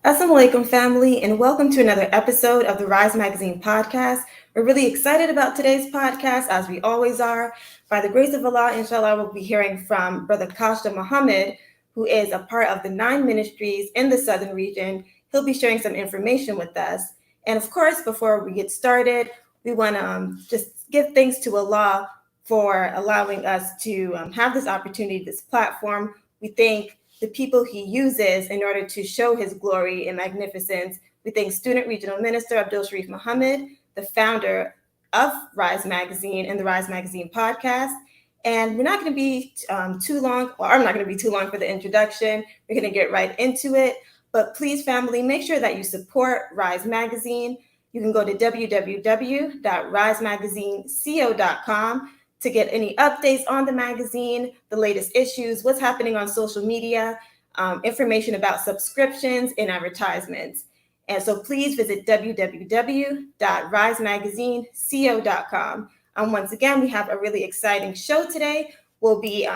As-Salaam family, and welcome to another episode of the Rise Magazine podcast. We're really excited about today's podcast, as we always are. By the grace of Allah, inshallah, we'll be hearing from Brother Kashta Muhammad, who is a part of the 9 ministries in the southern region. He'll be sharing some information with us. And of course, before we get started, we want to just give thanks to Allah for allowing us to have this opportunity, this platform. We thank the people he uses in order to show his glory and magnificence. We thank Student Regional Minister Abdul Sharrieff Muhammad, the founder of Rise Magazine and the Rise Magazine podcast. And we're not going to be too long, or I'm not going to be too long for the introduction. We're going to get right into it. But please, family, make sure that you support Rise Magazine. You can go to www.risemagazineco.com to get any updates on the magazine, the latest issues, what's happening on social media, information about subscriptions and advertisements. And so please visit www.risemagazineco.com. Once again, we have a really exciting show today. We'll be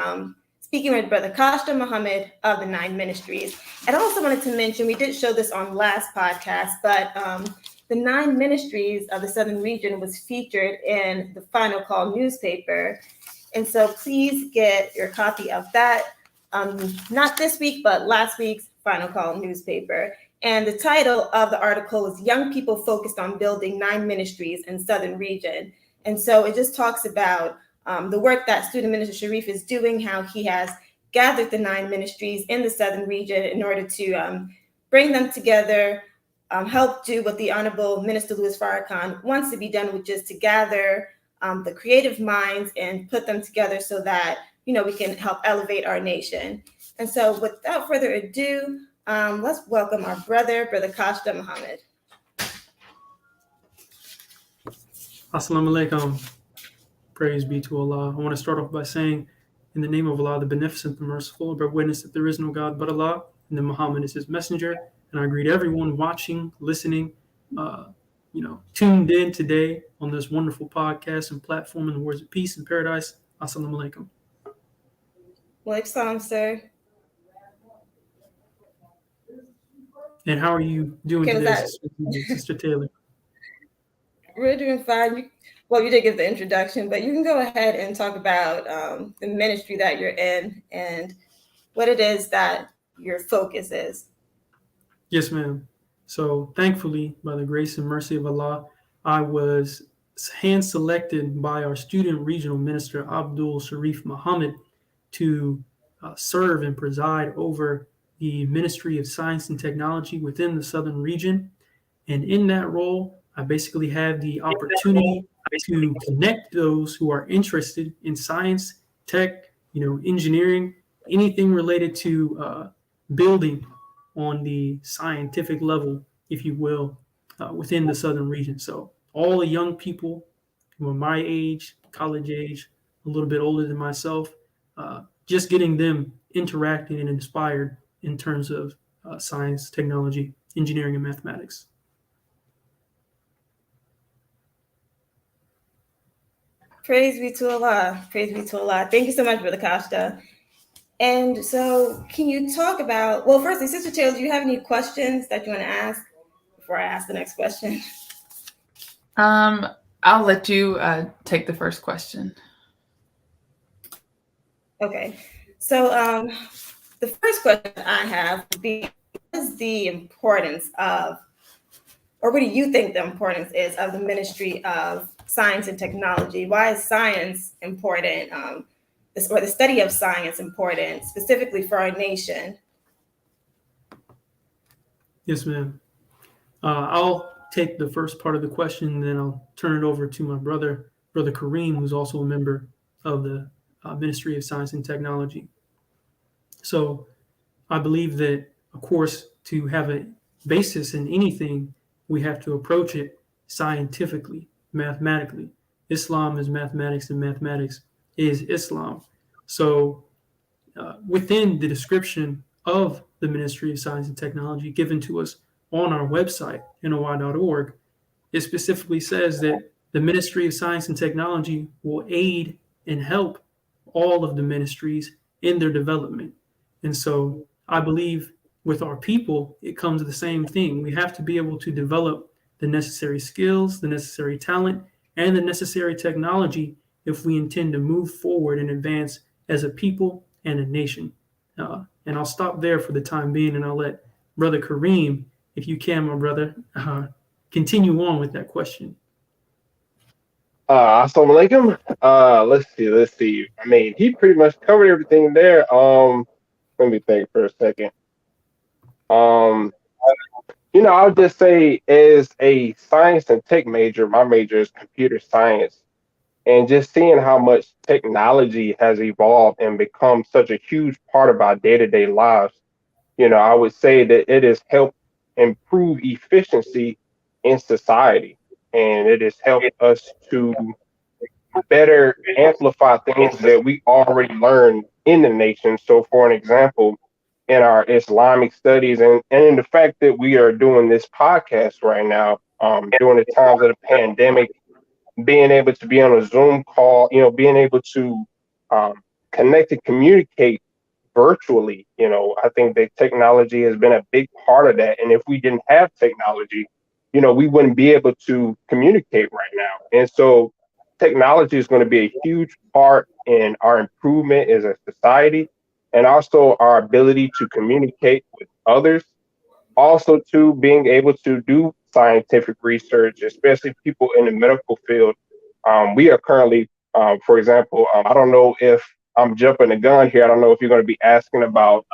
speaking with Brother Kashta Muhammad of the 9 Ministries. And I also wanted to mention, we did show this on last podcast, but the 9 Ministries of the Southern Region was featured in the Final Call newspaper. And so please get your copy of that, not this week, but last week's Final Call newspaper. And the title of the article is Young People Focused on Building 9 Ministries in Southern Region. And so it just talks about the work that Student Minister Sharrieff is doing, how he has gathered the 9 ministries in the Southern Region in order to bring them together, help do what the Honorable Minister Louis Farrakhan wants to be done, which is to gather the creative minds and put them together so that, we can help elevate our nation. And so without further ado, let's welcome our Brother Kashta Muhammad. As-Salaam Alaikum. Praise be to Allah. I want to start off by saying, in the name of Allah, the Beneficent, the Merciful, I bear witness that there is no God but Allah, and that Muhammad is his messenger. And I greet everyone watching, listening, tuned in today on this wonderful podcast and platform in the words of peace and paradise. As-Salaam Alaikum. Alaikum, sir. And how are you doing today, Sister Taylor? We're doing fine. Well, you did give the introduction, but you can go ahead and talk about the ministry that you're in and what it is that your focus is. Yes, ma'am. So thankfully, by the grace and mercy of Allah, I was hand-selected by our Student Regional Minister, Abdul Sharrieff Muhammad, to serve and preside over the Ministry of Science and Technology within the Southern Region. And in that role, I basically have the opportunity to connect those who are interested in science, tech, engineering, anything related to building on the scientific level, if you will, within the Southern Region. So all the young people who are my age, college age, a little bit older than myself, just getting them interacting and inspired in terms of science, technology, engineering, and mathematics. Praise be to Allah. Praise be to Allah. Thank you so much, Brother Kashta. And so can you talk about, well, firstly, Sister Taylor, do you have any questions that you want to ask before I ask the next question? I'll let you take the first question. Okay. So the first question I have would be, what is the importance of, or what do you think the importance is of the Ministry of Science and Technology? Why is science important, or the study of science important, specifically for our nation? Yes, ma'am. I'll take the first part of the question, and then I'll turn it over to my brother Kareem, who's also a member of the Ministry of Science and Technology. So I believe that, of course, to have a basis in anything, we have to approach it scientifically, mathematically. Islam is mathematics, and mathematics is Islam. So within the description of the Ministry of Science and Technology given to us on our website, NOI.org, it specifically says that the Ministry of Science and Technology will aid and help all of the ministries in their development. And so I believe with our people, it comes to the same thing. We have to be able to develop the necessary skills, the necessary talent, and the necessary technology if we intend to move forward and advance as a people and a nation. And I'll stop there for the time being, and I'll let Brother Kareem, if you can, my brother, continue on with that question. As-Salaam Alaikum. Let's see. I mean, he pretty much covered everything there. Let me think for a second. I'll just say as a science and tech major, my major is computer science, and just seeing how much technology has evolved and become such a huge part of our day-to-day lives, I would say that it has helped improve efficiency in society, and it has helped us to better amplify things that we already learned in the nation. So, for an example, in our Islamic studies and in the fact that we are doing this podcast right now, during the times of the pandemic, being able to be on a Zoom call, being able to connect and communicate virtually, I think that technology has been a big part of that. And if we didn't have technology, we wouldn't be able to communicate right now. And so technology is going to be a huge part in our improvement as a society and also our ability to communicate with others. Also, to being able to do scientific research, especially people in the medical field. We are currently, for example, I don't know if I'm jumping the gun here. I don't know if you're going to be asking about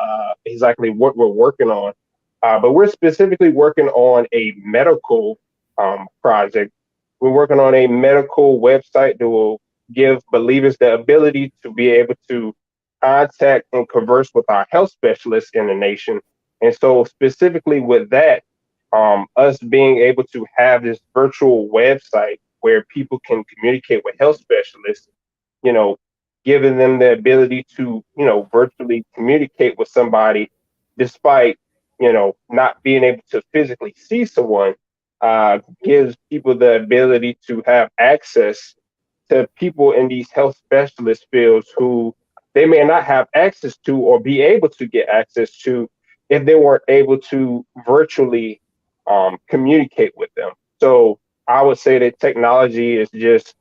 exactly what we're working on, but we're specifically working on a medical project. We're working on a medical website that will give believers the ability to be able to contact and converse with our health specialists in the nation. And so, specifically with that, us being able to have this virtual website where people can communicate with health specialists, you know, giving them the ability to, virtually communicate with somebody despite, not being able to physically see someone, gives people the ability to have access to people in these health specialist fields who they may not have access to or be able to get access to if they weren't able to virtually communicate with them. So I would say that technology is just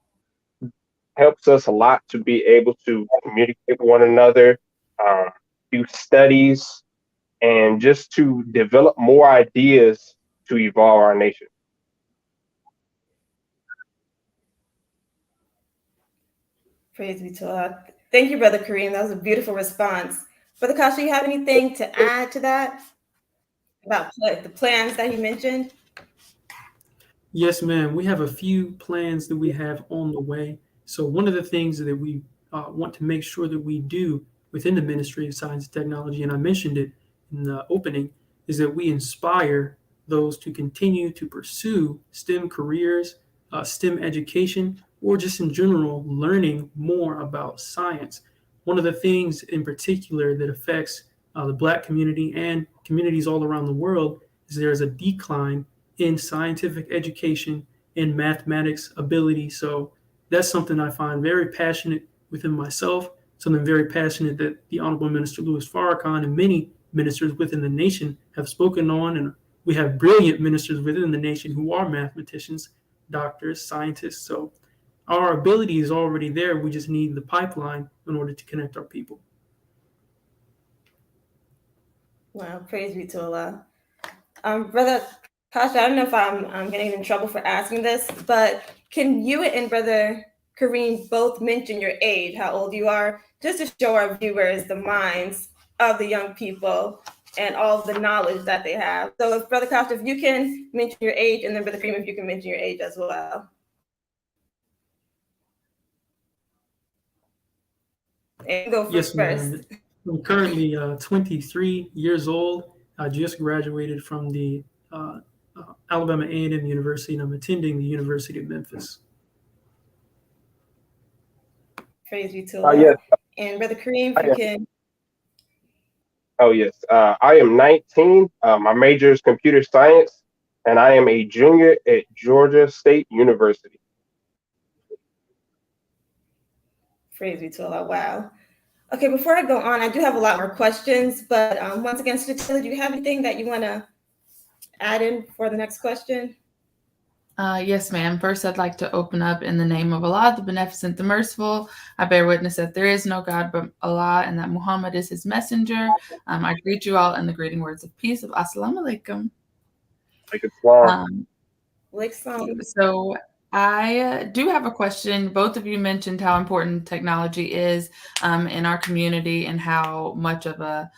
helps us a lot to be able to communicate with one another, do studies, and just to develop more ideas to evolve our nation. Praise be to Allah. Thank you, Brother Kareem. That was a beautiful response. Brother Kasha, you have anything to add to that about the plans that you mentioned? Yes, ma'am. We have a few plans that we have on the way. So one of the things that we want to make sure that we do within the Ministry of Science and Technology, and I mentioned it in the opening, is that we inspire those to continue to pursue STEM careers, STEM education, or just in general, learning more about science. One of the things in particular that affects the Black community and communities all around the world is there is a decline in scientific education and mathematics ability. So that's something I find very passionate within myself, something very passionate that the Honorable Minister Louis Farrakhan and many ministers within the nation have spoken on. And we have brilliant ministers within the nation who are mathematicians, doctors, scientists. So our ability is already there. We just need the pipeline in order to connect our people. Wow, praise be to Allah. Brother Kasha, I don't know if I'm getting in trouble for asking this, but can you and Brother Kareem both mention your age, how old you are, just to show our viewers the minds of the young people and all of the knowledge that they have? So if Brother Kasha, if you can mention your age, and then Brother Kareem, if you can mention your age as well. And go Yes, first. ma'am. I'm currently 23 years old. I just graduated from the Alabama A&M University, and I'm attending the University of Memphis. Praise be to Allah. Yes. And Brother Kareem, if you can. Oh, yes. I am 19. My major is computer science, and I am a junior at Georgia State University. Praise be to Allah. Wow. Okay, before I go on, I do have a lot more questions, but once again, Sister Taylor, do you have anything that you want to add in for the next question? Yes, ma'am. First, I'd like to open up in the name of Allah, the Beneficent, the Merciful. I bear witness that there is no God but Allah and that Muhammad is his messenger. I greet you all in the greeting words of peace of As-Salaam Alaikum. Like Islam. So I do have a question. Both of you mentioned how important technology is in our community and how much of a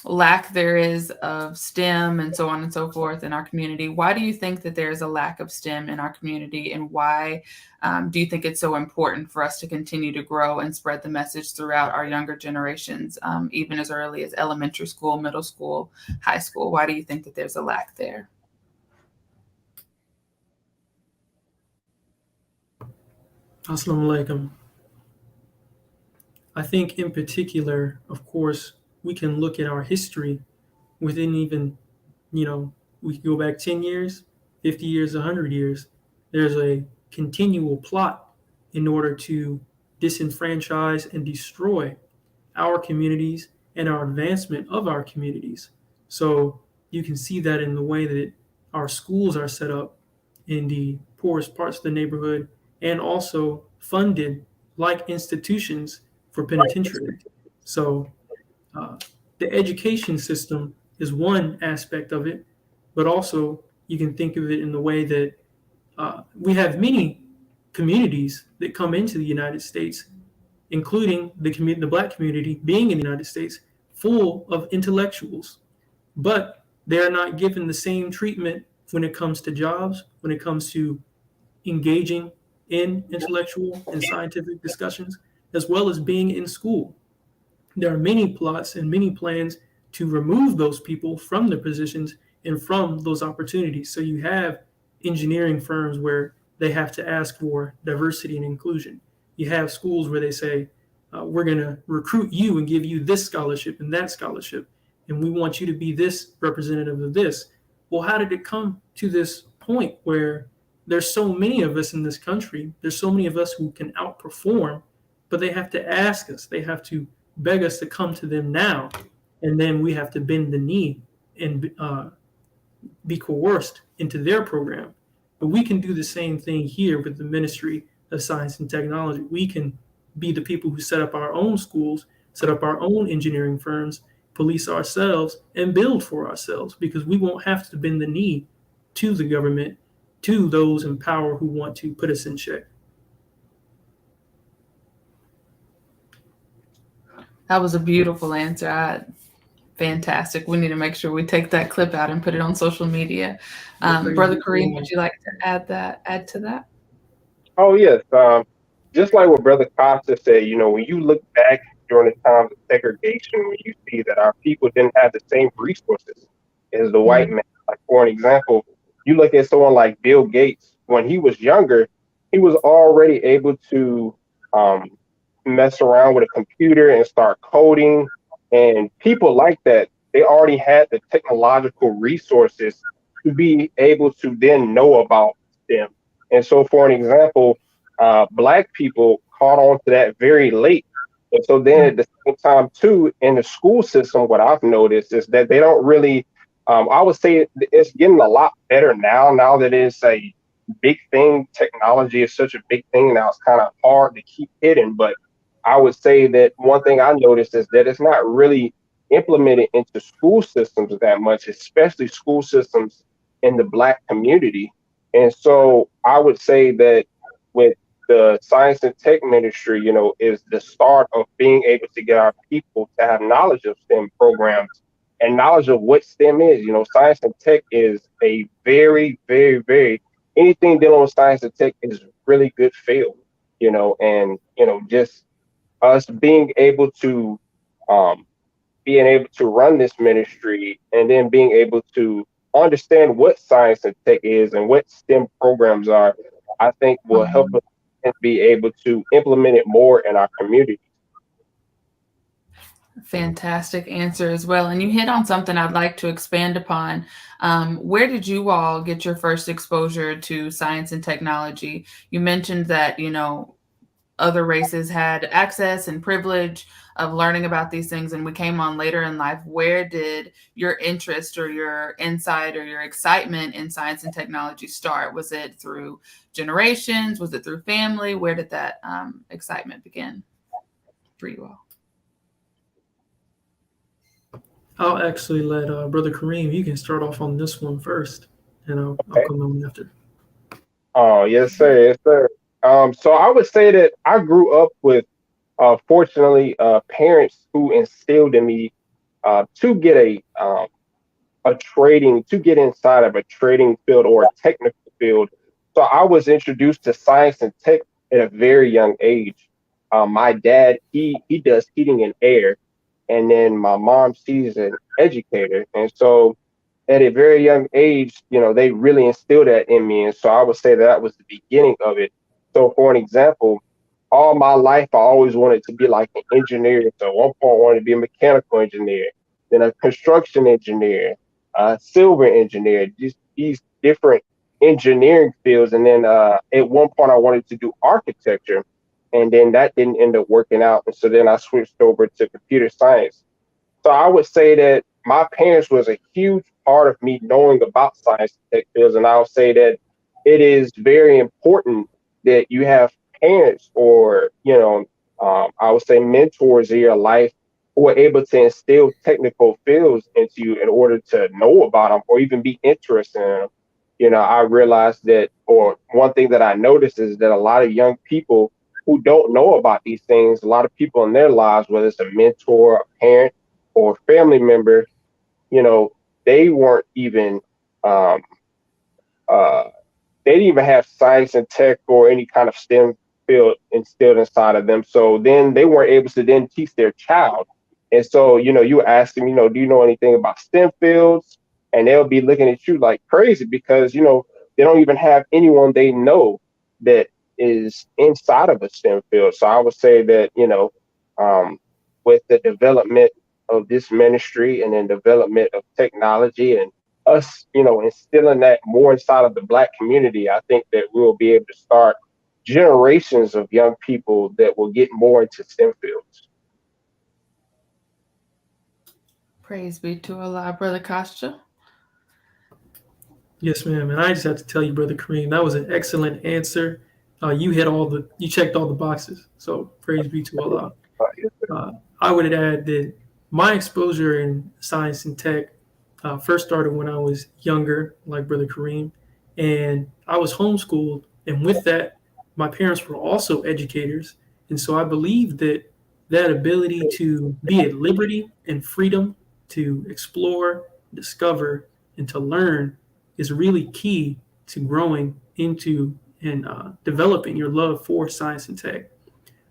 lack there is of STEM and so on and so forth in our community. Why do you think that there is a lack of STEM in our community, and why do you think it's so important for us to continue to grow and spread the message throughout our younger generations, even as early as elementary school, middle school, high school? Why do you think that there's a lack there? As-Salamu Alaikum. I think in particular, of course, we can look at our history within even, we can go back 10 years, 50 years, 100 years. There's a continual plot in order to disenfranchise and destroy our communities and our advancement of our communities. So you can see that in the way that our schools are set up in the poorest parts of the neighborhood and also funded like institutions for penitentiary. So the education system is one aspect of it, but also you can think of it in the way that we have many communities that come into the United States, including the Black community being in the United States, full of intellectuals, but they're not given the same treatment when it comes to jobs, when it comes to engaging in intellectual and scientific discussions, as well as being in school. There are many plots and many plans to remove those people from their positions and from those opportunities. So you have engineering firms where they have to ask for diversity and inclusion. You have schools where they say, we're going to recruit you and give you this scholarship and that scholarship, and we want you to be this representative of this. Well, how did it come to this point where there's so many of us in this country, there's so many of us who can outperform, but they have to ask us, they have to beg us to come to them now, and then we have to bend the knee and be coerced into their program. But we can do the same thing here with the Ministry of Science and Technology. We can be the people who set up our own schools, set up our own engineering firms, police ourselves, and build for ourselves, because we won't have to bend the knee to the government, to those in power who want to put us in check. That was a beautiful answer. Fantastic. We need to make sure we take that clip out and put it on social media. Brother Kareem, would you like to add to that? Oh, yes. Just like what Brother Costa said, when you look back during the times of segregation, when you see that our people didn't have the same resources as the white man. Like, for an example, you look at someone like Bill Gates. When he was younger, he was already able to mess around with a computer and start coding. And people like that, they already had the technological resources to be able to then know about them. And so, for an example, Black people caught on to that very late. And so then at the same time, too, in the school system, what I've noticed is that they don't really, I would say it's getting a lot better now that it's a big thing. Technology is such a big thing now, it's kind of hard to keep hidden. But I would say that one thing I noticed is that it's not really implemented into school systems that much, especially school systems in the Black community. And so I would say that with the science and tech ministry, is the start of being able to get our people to have knowledge of STEM programs and knowledge of what STEM is. Science and tech is a very, very, very, anything dealing with science and tech is really good field, and, just us being able to run this ministry and then being able to understand what science and tech is and what STEM programs are, I think will help us be able to implement it more in our community. Fantastic answer as well. And you hit on something I'd like to expand upon. Where did you all get your first exposure to science and technology? You mentioned that, other races had access and privilege of learning about these things, and we came on later in life, where did your interest or your insight or your excitement in science and technology start? Was it through generations? Was it through family? Where did that excitement begin for you all? I'll actually let Brother Kareem, you can start off on this one first, and I'll Okay. come on after. Oh, yes, sir. Yes, sir. So I would say that I grew up with, fortunately, parents who instilled in me to get to get inside of a trading field or a technical field. So I was introduced to science and tech at a very young age. My dad, he does heating and air, and then my mom, she's an educator, and so at a very young age, they really instilled that in me. And so I would say that was the beginning of it. So for an example, all my life, I always wanted to be like an engineer. So at one point, I wanted to be a mechanical engineer, then a construction engineer, a civil engineer, just these different engineering fields. And then at one point, I wanted to do architecture. And then that didn't end up working out. And so then I switched over to computer science. So I would say that my parents was a huge part of me knowing about science and tech fields. And I would say that it is very important that you have parents or, I would say mentors in your life who are able to instill technical fields into you in order to know about them or even be interested in them. I realized that, or one thing that I noticed is that a lot of young people who don't know about these things, a lot of people in their lives, whether it's a mentor, a parent, or family member, they weren't even, um, they didn't even have science and tech or any kind of STEM field instilled inside of them. So then they weren't able to then teach their child. And so, you ask them, do you know anything about STEM fields? And they'll be looking at you like crazy because, they don't even have anyone they know that is inside of a STEM field. So I would say that, with the development of this ministry and then development of technology and us, instilling that more inside of the Black community, I think that we'll be able to start generations of young people that will get more into STEM fields. Praise be to Allah, Brother Kasha. Yes, ma'am. And I just have to tell you, Brother Kareem, that was an excellent answer. You checked all the boxes. So praise be to Allah. I would add that my exposure in science and tech first started when I was younger, like Brother Kareem, and I was homeschooled. And with that, my parents were also educators. And so I believe that ability to be at liberty and freedom to explore, discover, and to learn is really key to growing into and developing your love for science and tech.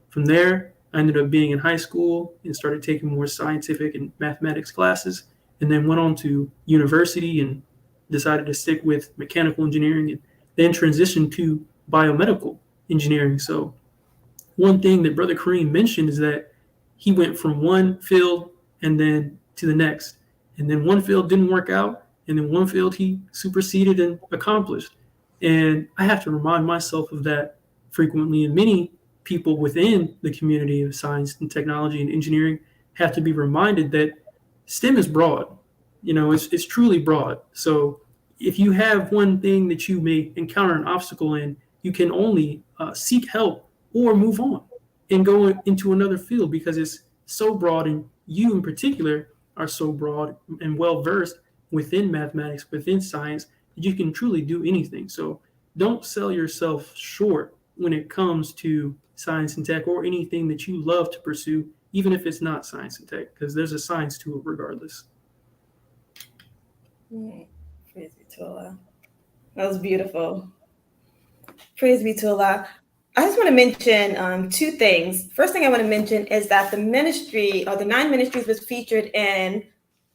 From there, I ended up being in high school and started taking more scientific and mathematics classes, and then went on to university and decided to stick with mechanical engineering and then transitioned to biomedical engineering. So one thing that Brother Kareem mentioned is that he went from one field and then to the next. And then one field didn't work out, and then one field he superseded and accomplished. And I have to remind myself of that frequently. And many people within the community of science and technology and engineering have to be reminded that STEM is broad. It's truly broad. So if you have one thing that you may encounter an obstacle in, you can only seek help or move on and go into another field because it's so broad, and you in particular are so broad and well versed within mathematics, within science, that you can truly do anything. So don't sell yourself short when it comes to science and tech or anything that you love to pursue, even if it's not science and tech, because there's a science to it regardless. Praise be to Allah. That was beautiful. Praise be to Allah. I just want to mention two things. First thing I want to mention is that the ministry, or the 9 ministries, was featured in,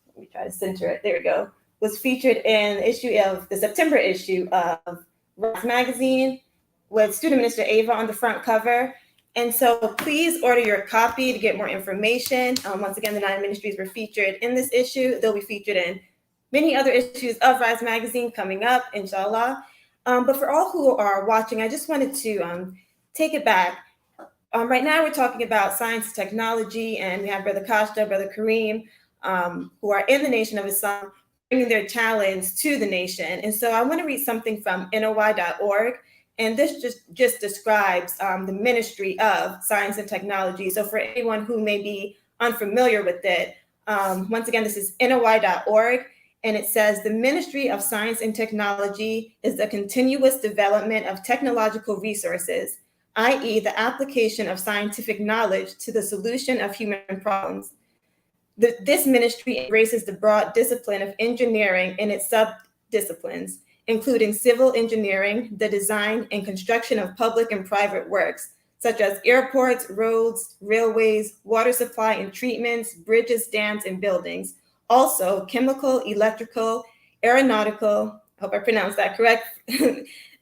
let me try to center it, there we go, was featured in the September issue of Rise Magazine with Student Minister Ava on the front cover. And so please order your copy to get more information. Once again, the 9 ministries were featured in this issue. They'll be featured in many other issues of Rise Magazine coming up, inshallah. But for all who are watching, I just wanted to take it back. Right now we're talking about science and technology, and we have Brother Kashta, Brother Kareem, who are in the Nation of Islam, bringing their talents to the nation. And so I want to read something from NOI.org, and this just describes the Ministry of Science and Technology. So for anyone who may be unfamiliar with it, once again, this is NOI.org, and it says the Ministry of Science and Technology is the continuous development of technological resources, i.e. the application of scientific knowledge to the solution of human problems. This ministry embraces the broad discipline of engineering in its sub-disciplines, including civil engineering, the design and construction of public and private works, such as airports, roads, railways, water supply and treatments, bridges, dams, and buildings. Also, chemical, electrical, aeronautical, I hope I pronounced that correct.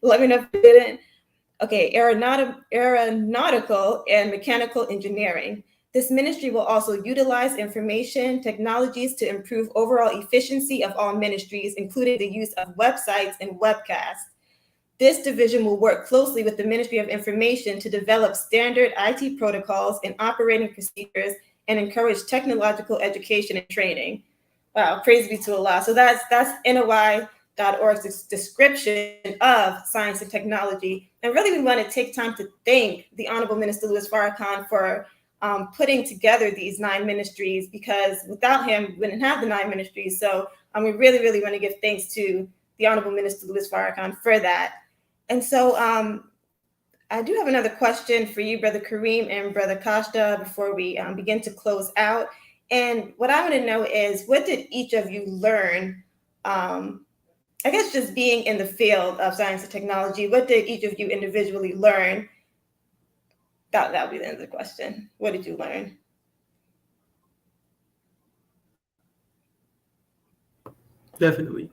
Let me know if I didn't. Okay, aeronautical and mechanical engineering. This ministry will also utilize information technologies to improve overall efficiency of all ministries, including the use of websites and webcasts. This division will work closely with the Ministry of Information to develop standard IT protocols and operating procedures and encourage technological education and training. Wow, praise be to Allah. So that's NOI.org's description of science and technology. And really, we want to take time to thank the Honorable Minister Louis Farrakhan for putting together these 9 ministries, because without him, we wouldn't have the 9 ministries. So we really, really want to give thanks to the Honorable Minister Louis Farrakhan for that. And so I do have another question for you, Brother Kareem and Brother Kashta, before we begin to close out. And what I want to know is, what did each of you learn? I guess just being in the field of science and technology, what did each of you individually learn? That would be the end of the question. What did you learn? Definitely.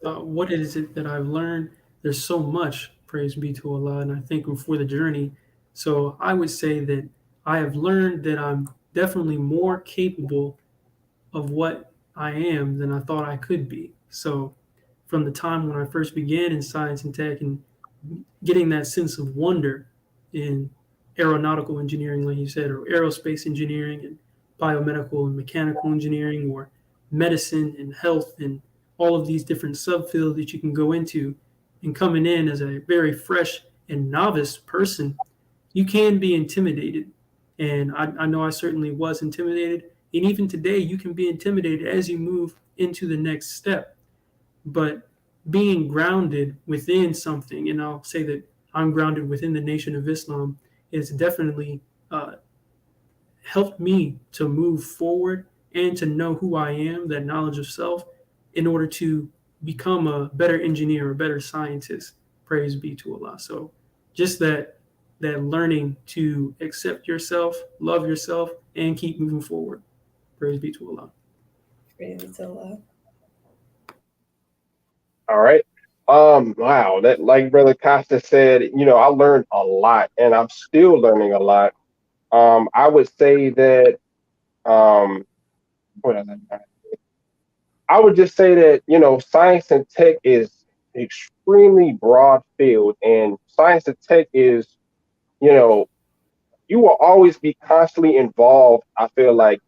What is it that I've learned? There's so much, praise be to Allah, and I thank Him for the journey. So I would say that I have learned that I'm definitely more capable of what I am than I thought I could be. So from the time when I first began in science and tech and getting that sense of wonder in aeronautical engineering, like you said, or aerospace engineering and biomedical and mechanical engineering, or medicine and health and all of these different subfields that you can go into, and coming in as a very fresh and novice person, you can be intimidated. And I know I certainly was intimidated. And even today, you can be intimidated as you move into the next step. But being grounded within something, and I'll say that I'm grounded within the Nation of Islam, is definitely helped me to move forward and to know who I am, that knowledge of self, in order to become a better engineer, a better scientist. Praise be to Allah. So just that learning to accept yourself, love yourself, and keep moving forward. Praise be to Allah. Praise be to Allah. All right. Wow, that, like Brother Costa said, I learned a lot, and I'm still learning a lot. I would say that what else? I would just say that, science and tech is extremely broad field, and science and tech is, you will always be constantly involved, I feel like,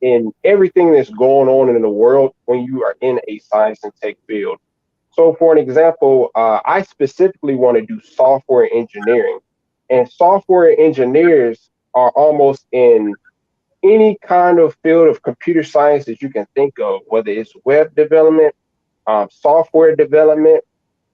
in everything that's going on in the world when you are in a science and tech field. So for an example, I specifically want to do software engineering, and software engineers are almost in any kind of field of computer science that you can think of, whether it's web development, software development,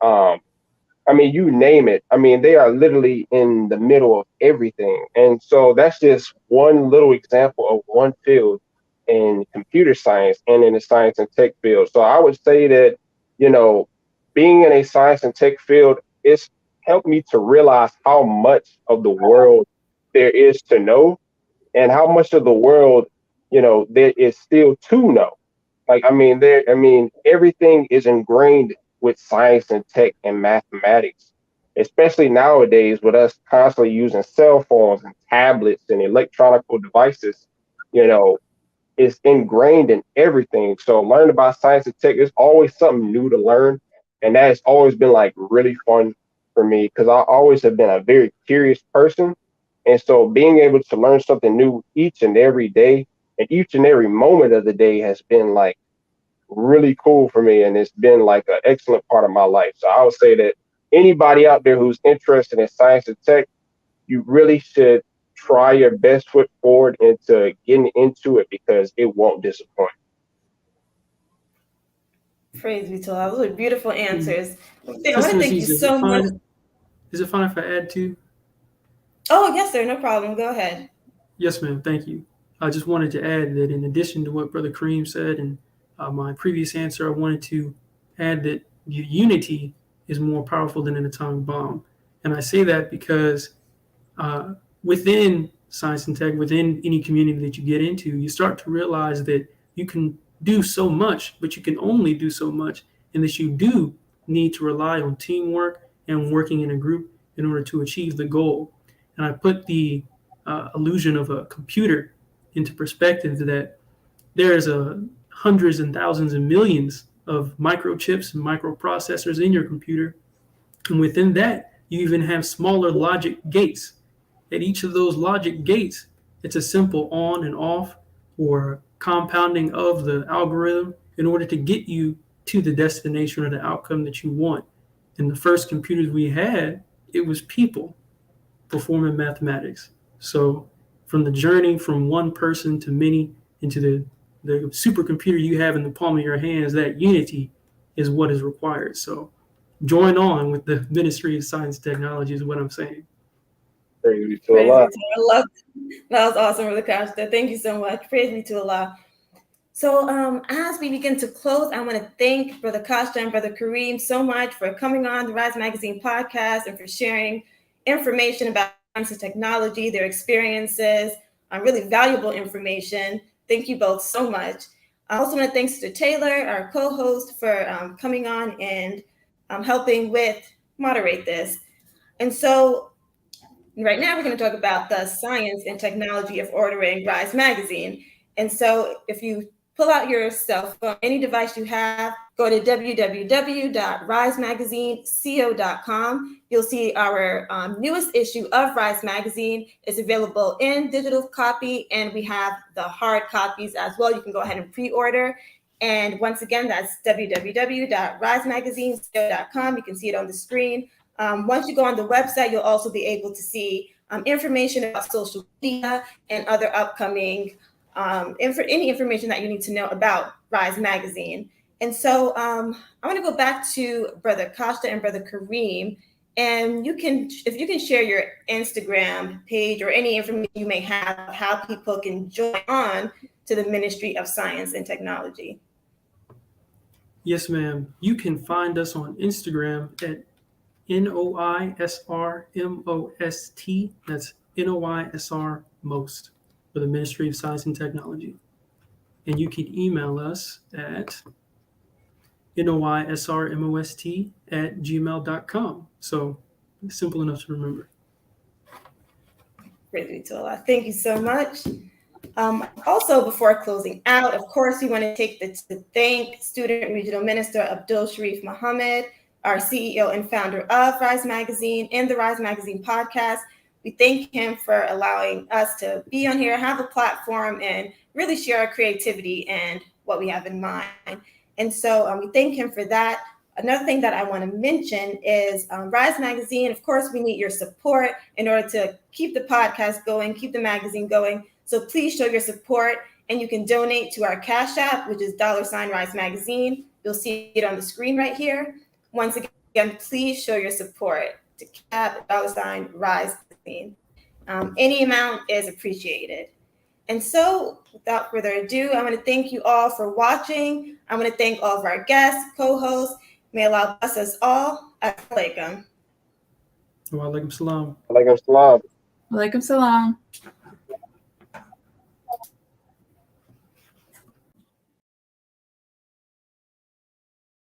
you name it. They are literally in the middle of everything. And so that's just one little example of one field in computer science and in the science and tech field. So I would say that, being in a science and tech field, it's helped me to realize how much of the world there is to know, and how much of the world, there is still to know. Everything is ingrained with science and tech and mathematics, especially nowadays with us constantly using cell phones and tablets and electronic devices. It's ingrained in everything. So learning about science and tech is always something new to learn. And that has always been like really fun for me, because I always have been a very curious person. And so being able to learn something new each and every day and each and every moment of the day has been like really cool for me. And it's been like an excellent part of my life. So I would say that anybody out there who's interested in science and tech, you really should try your best foot forward into getting into it because it won't disappoint. Praise be to Allah. Those are beautiful answers. I want to Sister thank you Aziza, so much. is it fine if I add to? Oh, yes, sir. No problem. Go ahead. Yes, ma'am. Thank you. I just wanted to add that in addition to what Brother Kareem said and my previous answer, I wanted to add that unity is more powerful than an atomic bomb. And I say that because within science and tech, within any community that you get into, you start to realize that you can do so much, but you can only do so much, and that you do need to rely on teamwork and working in a group in order to achieve the goal. And I put the illusion of a computer into perspective that there is hundreds and thousands and millions of microchips and microprocessors in your computer. And within that, you even have smaller logic gates. At each of those logic gates, it's a simple on and off or compounding of the algorithm in order to get you to the destination or the outcome that you want. In the first computers we had, it was people performing mathematics. So from the journey from one person to many into the supercomputer you have in the palm of your hands, that unity is what is required. So join on with the Ministry of Science and Technology is what I'm saying. Praise be to Praise Allah. be to Allah. I love it. That was awesome, Brother Costa. Thank you so much. Praise be to Allah. So as we begin to close, I want to thank Brother Costa and Brother Kareem so much for coming on the Rise Magazine podcast and for sharing information about science and technology, their experiences, really valuable information. Thank you both so much. I also want to thank Sister Taylor, our co-host, for coming on and helping with moderate this. And so right now we're going to talk about the science and technology of ordering Rise Magazine. And so if you pull out your cell phone, any device you have, go to www.risemagazineco.com. You'll see our newest issue of Rise Magazine is available in digital copy, and we have the hard copies as well. You can go ahead and pre-order. And once again, that's www.risemagazineco.com. You can see it on the screen. Once you go on the website, you'll also be able to see information about social media and other upcoming any information that you need to know about Rise Magazine. And so I want to go back to Brother Costa and Brother Kareem, and if you can share your Instagram page or any information you may have of how people can join on to the Ministry of Science and Technology. Yes, ma'am. You can find us on Instagram at NOISRMOST. That's NOISR most for the Ministry of Science and Technology. And you can email us at noisrmost@gmail.com. So simple enough to remember. Praise be to Allah. Thank you so much. Also, before closing out, of course, we want to take to thank Student Regional Minister Abdul Sharrieff Muhammad, our CEO and founder of Rise Magazine and the Rise Magazine podcast. We thank him for allowing us to be on here, have a platform, and really share our creativity and what we have in mind. And so we thank him for that. Another thing that I want to mention is Rise Magazine. Of course, we need your support in order to keep the podcast going, keep the magazine going. So please show your support, and you can donate to our Cash App, which is $Rise Magazine. You'll see it on the screen right here. Once again, please show your support to Cash App, $Rise Magazine. Any amount is appreciated. And so without further ado, I want to thank you all for watching. I want to thank all of our guests, co-hosts. May Allah bless us all. Alaikum. Wa alaikum salam. Alaikum salam. Alaikum salam.